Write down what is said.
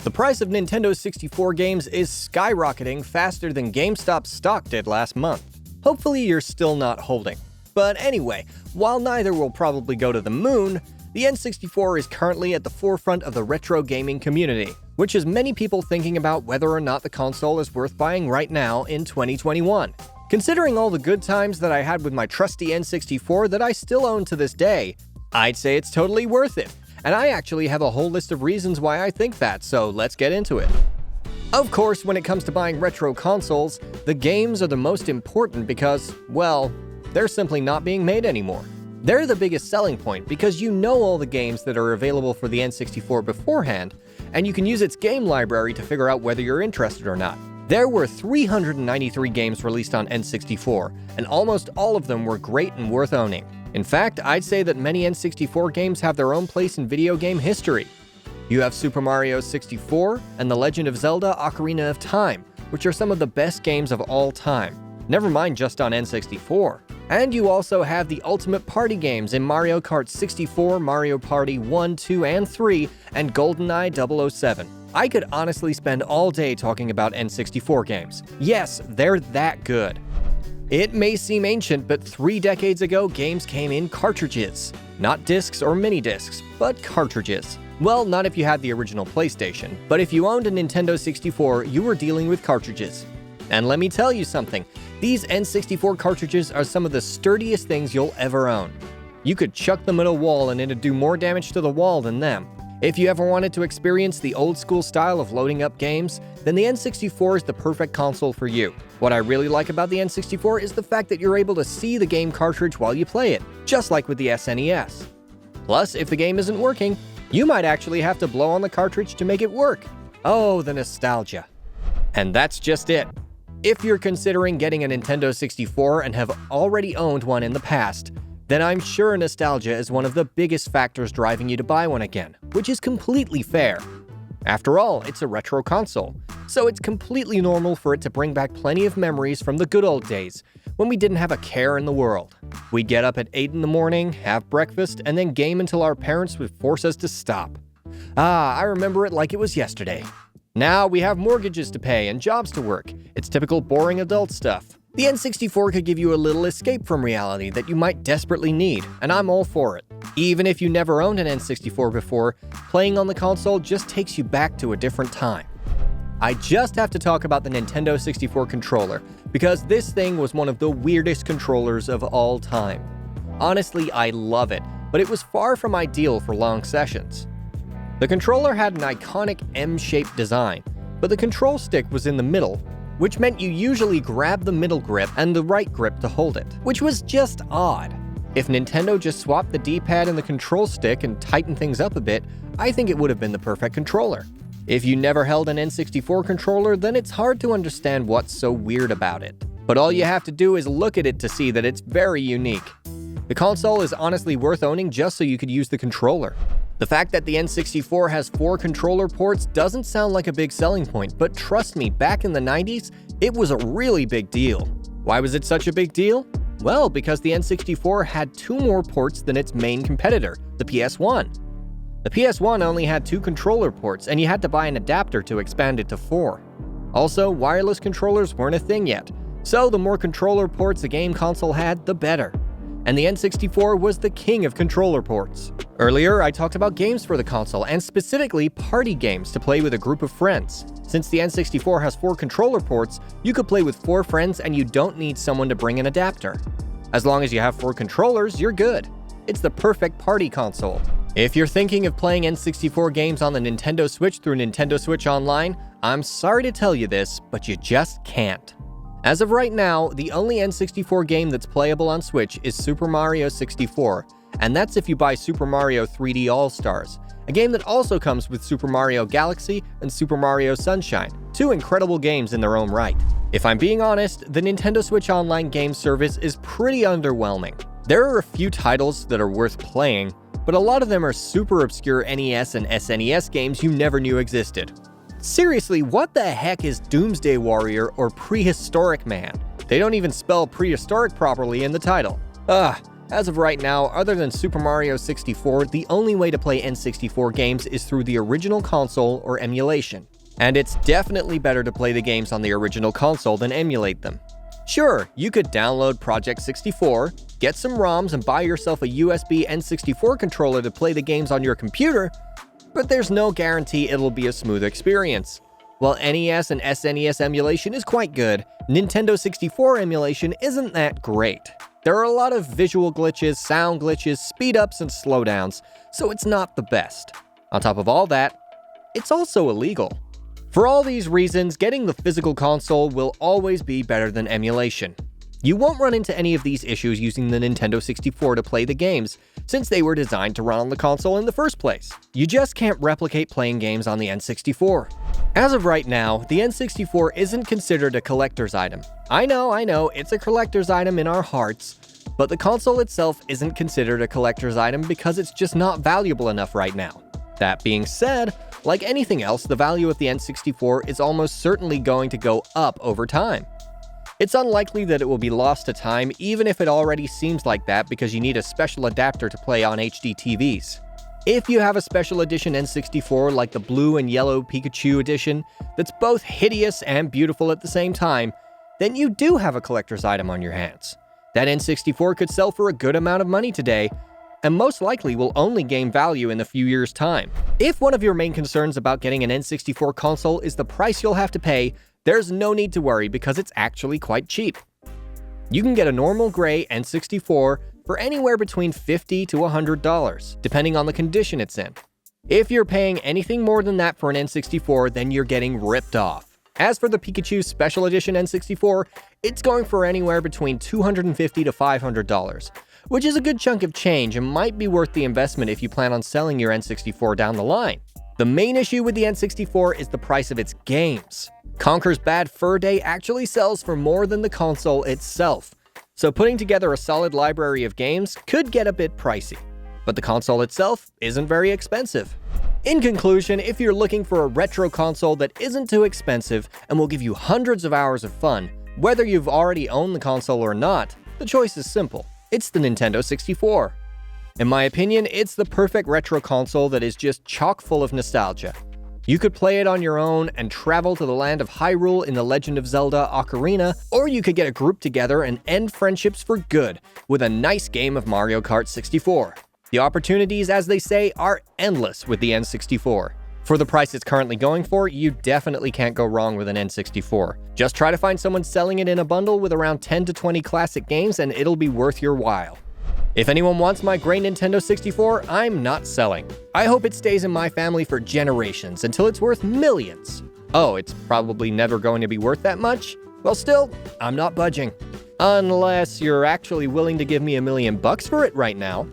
The price of Nintendo 64 games is skyrocketing faster than GameStop stock did last month. Hopefully you're still not holding. But anyway, while neither will probably go to the moon, the N64 is currently at the forefront of the retro gaming community, which has many people thinking about whether or not the console is worth buying right now in 2021. Considering all the good times that I had with my trusty N64 that I still own to this day, I'd say it's totally worth it. And I actually have a whole list of reasons why I think that, so let's get into it. Of course, when it comes to buying retro consoles, the games are the most important because, well, they're simply not being made anymore. They're the biggest selling point because you know all the games that are available for the N64 beforehand, and you can use its game library to figure out whether you're interested or not. There were 393 games released on N64, and almost all of them were great and worth owning. In fact, I'd say that many N64 games have their own place in video game history. You have Super Mario 64 and The Legend of Zelda: Ocarina of Time, which are some of the best games of all time. Never mind just on N64. And you also have the ultimate party games in Mario Kart 64, Mario Party 1, 2, and 3, and GoldenEye 007. I could honestly spend all day talking about N64 games. Yes, they're that good. It may seem ancient, but 3 decades ago, games came in cartridges. Not discs or mini-discs, but cartridges. Well, not if you had the original PlayStation, but if you owned a Nintendo 64, you were dealing with cartridges. And let me tell you something, these N64 cartridges are some of the sturdiest things you'll ever own. You could chuck them at a wall and it'd do more damage to the wall than them. If you ever wanted to experience the old school style of loading up games, then the N64 is the perfect console for you. What I really like about the N64 is the fact that you're able to see the game cartridge while you play it, just like with the SNES. Plus, if the game isn't working, you might actually have to blow on the cartridge to make it work. Oh, the nostalgia. And that's just it. If you're considering getting a Nintendo 64 and have already owned one in the past, then I'm sure nostalgia is one of the biggest factors driving you to buy one again, which is completely fair. After all, it's a retro console, so it's completely normal for it to bring back plenty of memories from the good old days, when we didn't have a care in the world. We'd get up at 8 in the morning, have breakfast, and then game until our parents would force us to stop. I remember it like it was yesterday. Now we have mortgages to pay and jobs to work. It's typical boring adult stuff. The N64 could give you a little escape from reality that you might desperately need, and I'm all for it. Even if you never owned an N64 before, playing on the console just takes you back to a different time. I just have to talk about the Nintendo 64 controller, because this thing was one of the weirdest controllers of all time. Honestly, I love it, but it was far from ideal for long sessions. The controller had an iconic M-shaped design, but the control stick was in the middle, which meant you usually grab the middle grip and the right grip to hold it, which was just odd. If Nintendo just swapped the D-pad and the control stick and tightened things up a bit, I think it would have been the perfect controller. If you never held an N64 controller, then it's hard to understand what's so weird about it. But all you have to do is look at it to see that it's very unique. The console is honestly worth owning just so you could use the controller. The fact that the N64 has 4 controller ports doesn't sound like a big selling point, but trust me, back in the 90s, it was a really big deal. Why was it such a big deal? Well, because the N64 had 2 more ports than its main competitor, the PS1. The PS1 only had 2 controller ports, and you had to buy an adapter to expand it to 4. Also, wireless controllers weren't a thing yet, so the more controller ports a game console had, the better. And the N64 was the king of controller ports. Earlier, I talked about games for the console, and specifically party games to play with a group of friends. Since the N64 has 4 controller ports, you could play with 4 friends and you don't need someone to bring an adapter. As long as you have 4 controllers, you're good. It's the perfect party console. If you're thinking of playing N64 games on the Nintendo Switch through Nintendo Switch Online, I'm sorry to tell you this, but you just can't. As of right now, the only N64 game that's playable on Switch is Super Mario 64, and that's if you buy Super Mario 3D All-Stars, a game that also comes with Super Mario Galaxy and Super Mario Sunshine, 2 incredible games in their own right. If I'm being honest, the Nintendo Switch Online game service is pretty underwhelming. There are a few titles that are worth playing, but a lot of them are super obscure NES and SNES games you never knew existed. Seriously, what the heck is Doomsday Warrior or Prehistoric Man? They don't even spell prehistoric properly in the title. As of right now, other than Super Mario 64, the only way to play N64 games is through the original console or emulation. And it's definitely better to play the games on the original console than emulate them. Sure, you could download Project 64, get some ROMs and buy yourself a USB N64 controller to play the games on your computer, but there's no guarantee it'll be a smooth experience. While NES and SNES emulation is quite good, Nintendo 64 emulation isn't that great. There are a lot of visual glitches, sound glitches, speed-ups, and slowdowns, so it's not the best. On top of all that, it's also illegal. For all these reasons, getting the physical console will always be better than emulation. You won't run into any of these issues using the Nintendo 64 to play the games, since they were designed to run on the console in the first place. You just can't replicate playing games on the N64. As of right now, the N64 isn't considered a collector's item. I know, it's a collector's item in our hearts, but the console itself isn't considered a collector's item because it's just not valuable enough right now. That being said, like anything else, the value of the N64 is almost certainly going to go up over time. It's unlikely that it will be lost to time, even if it already seems like that because you need a special adapter to play on HD TVs. If you have a special edition N64 like the blue and yellow Pikachu edition that's both hideous and beautiful at the same time, then you do have a collector's item on your hands. That N64 could sell for a good amount of money today, and most likely will only gain value in a few years' time. If one of your main concerns about getting an N64 console is the price you'll have to pay, there's no need to worry because it's actually quite cheap. You can get a normal gray N64 for anywhere between $50 to $100, depending on the condition it's in. If you're paying anything more than that for an N64, then you're getting ripped off. As for the Pikachu Special Edition N64, it's going for anywhere between $250 to $500, which is a good chunk of change and might be worth the investment if you plan on selling your N64 down the line. The main issue with the N64 is the price of its games. Conker's Bad Fur Day actually sells for more than the console itself, so putting together a solid library of games could get a bit pricey. But the console itself isn't very expensive. In conclusion, if you're looking for a retro console that isn't too expensive and will give you hundreds of hours of fun, whether you've already owned the console or not, the choice is simple. It's the Nintendo 64. In my opinion, it's the perfect retro console that is just chock full of nostalgia. You could play it on your own and travel to the land of Hyrule in The Legend of Zelda Ocarina, or you could get a group together and end friendships for good with a nice game of Mario Kart 64. The opportunities, as they say, are endless with the N64. For the price it's currently going for, you definitely can't go wrong with an N64. Just try to find someone selling it in a bundle with around 10 to 20 classic games and it'll be worth your while. If anyone wants my gray Nintendo 64, I'm not selling. I hope it stays in my family for generations until it's worth millions. Oh, it's probably never going to be worth that much? Well, still, I'm not budging. Unless you're actually willing to give me $1 million for it right now.